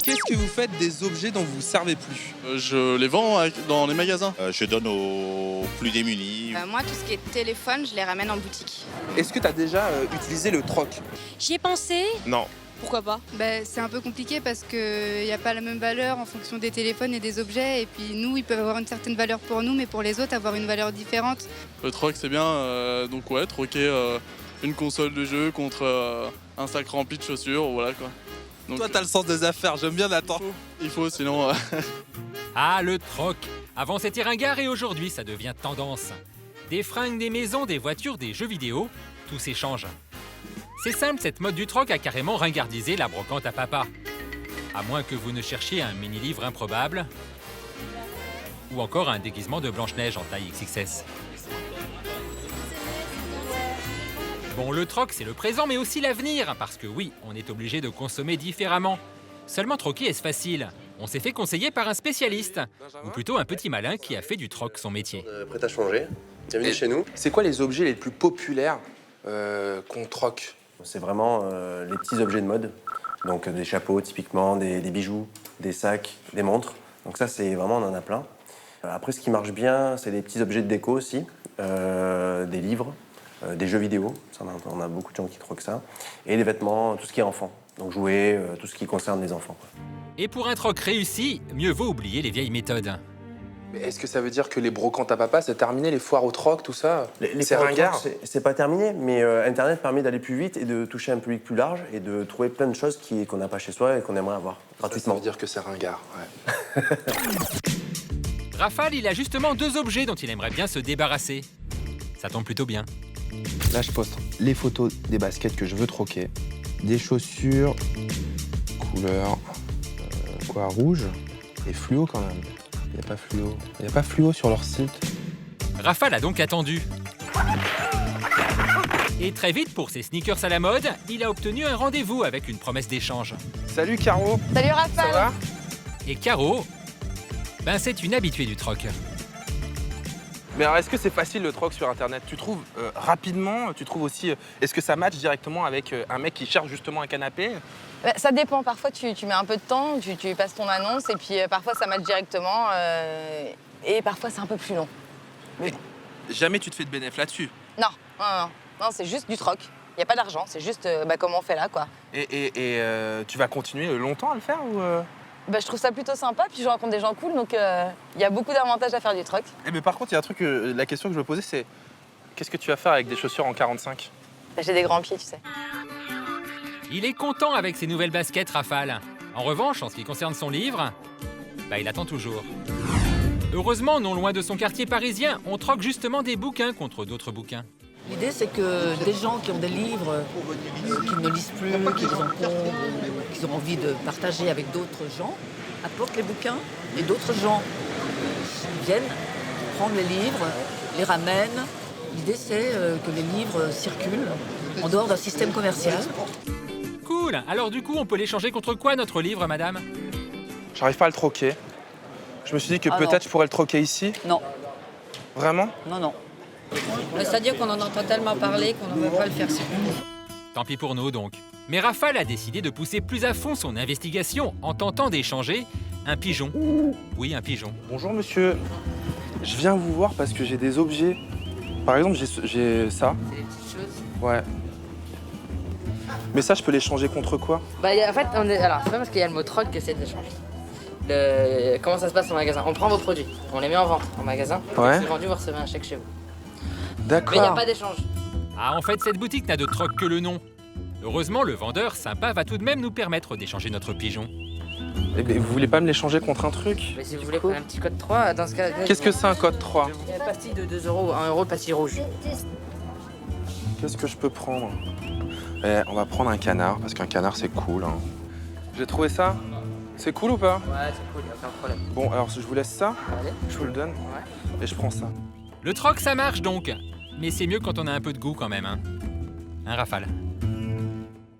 Qu'est-ce que vous faites des objets dont vous vous servez plus? Je les vends dans les magasins. Je donne aux plus démunis. Moi, tout ce qui est téléphone, je les ramène en boutique. Est-ce que tu as déjà utilisé le troc? J'y ai pensé. Non. Pourquoi pas? C'est un peu compliqué parce qu'il n'y a pas la même valeur en fonction des téléphones et des objets. Et puis nous, ils peuvent avoir une certaine valeur pour nous, mais pour les autres, avoir une valeur différente. Le troc c'est bien, donc ouais, troquer une console de jeu contre un sac rempli de chaussures, voilà quoi. Donc, Toi, t'as le sens des affaires, j'aime bien Nathan. il faut sinon... Ah, le troc. Avant c'était ringard et aujourd'hui ça devient tendance. Des fringues, des maisons, des voitures, des jeux vidéo, tout s'échange. C'est simple, cette mode du troc a carrément ringardisé la brocante à papa. À moins que vous ne cherchiez un mini-livre improbable ou encore un déguisement de Blanche-Neige en taille XXS. Bon, le troc, c'est le présent, mais aussi l'avenir, parce que oui, on est obligé de consommer différemment. Seulement troquer, est-ce facile? On s'est fait conseiller par un spécialiste, ou plutôt un petit malin qui a fait du troc son métier. Prêt à changer. Bienvenue chez nous. C'est quoi les objets les plus populaires qu'on troque? C'est vraiment les petits objets de mode. Donc des chapeaux typiquement, des bijoux, des sacs, des montres. Donc ça, c'est vraiment, on en a plein. Après, ce qui marche bien, c'est les petits objets de déco aussi. Des livres, des jeux vidéo. Ça, on a beaucoup de gens qui troquent ça. Et les vêtements, tout ce qui est enfant. Donc jouets, tout ce qui concerne les enfants. Et pour un troc réussi, mieux vaut oublier les vieilles méthodes. Mais est-ce que ça veut dire que les brocantes à papa, c'est terminé, les foires au troc, tout ça? C'est foires au ringard? troc, c'est pas terminé, mais Internet permet d'aller plus vite et de toucher un public plus large et de trouver plein de choses qu'on n'a pas chez soi et qu'on aimerait avoir gratuitement. Ça veut dire que c'est ringard, ouais. Rafale, il a justement 2 objets dont il aimerait bien se débarrasser. Ça tombe plutôt bien. Là, je poste les photos des baskets que je veux troquer, des chaussures, couleur rouge et fluo quand même. Il n'y a pas fluo sur leur site. Rafale a donc attendu. Et très vite, pour ses sneakers à la mode, il a obtenu un rendez-vous avec une promesse d'échange. Salut Caro. Salut Ça Raphaël. va? Et Caro, c'est une habituée du troc. Mais alors, est-ce que c'est facile le troc sur Internet? Tu trouves rapidement? Tu trouves aussi... est-ce que ça match directement avec un mec qui cherche justement un canapé? Ça dépend. Parfois, tu mets un peu de temps, tu passes ton annonce et puis parfois, ça match directement et parfois, c'est un peu plus long. Mais bon. Jamais tu te fais de bénéfice là-dessus? Non, c'est juste du troc. Il n'y a pas d'argent, c'est juste comme on fait là, quoi. Et tu vas continuer longtemps à le faire ou Je trouve ça plutôt sympa, puis je rencontre des gens cool, donc il y a beaucoup d'avantages à faire du troc. Mais par contre, il y a un truc, la question que je me posais, c'est qu'est-ce que tu vas faire avec des chaussures en 45? J'ai des grands pieds, tu sais. Il est content avec ses nouvelles baskets Rafale. En revanche, en ce qui concerne son livre, il attend toujours. Heureusement, non loin de son quartier parisien, on troque justement des bouquins contre d'autres bouquins. L'idée, c'est que des gens qui ont des livres qu'ils ne lisent plus, qu'ils encombrent, qu'ils ont envie de partager avec d'autres gens, apportent les bouquins et d'autres gens viennent prendre les livres, les ramènent. L'idée, c'est que les livres circulent en dehors d'un système commercial. Cool. Alors du coup, on peut l'échanger contre quoi, notre livre, madame? J'arrive pas à le troquer. Je me suis dit que Ah peut-être non. je pourrais le troquer ici. Non, Vraiment? non. C'est-à-dire qu'on en entend tellement parler qu'on ne veut pas le faire circuler. Tant pis pour nous, donc. Mais Rafale a décidé de pousser plus à fond son investigation en tentant d'échanger un pigeon. Oui, un pigeon. Bonjour monsieur. Je viens vous voir parce que j'ai des objets. Par exemple, j'ai ça. C'est des petites choses. Ouais. Mais ça, je peux l'échanger contre quoi? En fait, alors, c'est pas parce qu'il y a le mot troc que c'est de l'échange. Comment ça se passe en magasin? On prend vos produits, on les met en vente en magasin. Ouais. C'est vendu, vous recevez un chèque chez vous. D'accord. Mais il n'y a pas d'échange. Ah, en fait, cette boutique n'a de troc que le nom. Heureusement, le vendeur, sympa, va tout de même nous permettre d'échanger notre pigeon. Eh ben, vous voulez pas me l'échanger contre un truc? Mais si vous voulez prendre un petit code 3, dans ce cas... Qu'est-ce que c'est un code 3? Il y a une pastille de 2 €, 1 € de pastille rouge. Qu'est-ce que je peux prendre? On va prendre un canard, parce qu'un canard, c'est cool. Hein. J'ai trouvé ça. C'est cool ou pas? Ouais, c'est cool, il n'y a aucun problème. Bon, alors je vous laisse ça, Allez. je vous le donne, Ouais. et je prends ça. Le troc, ça marche donc. Mais c'est mieux quand on a un peu de goût quand même, hein. Rafale?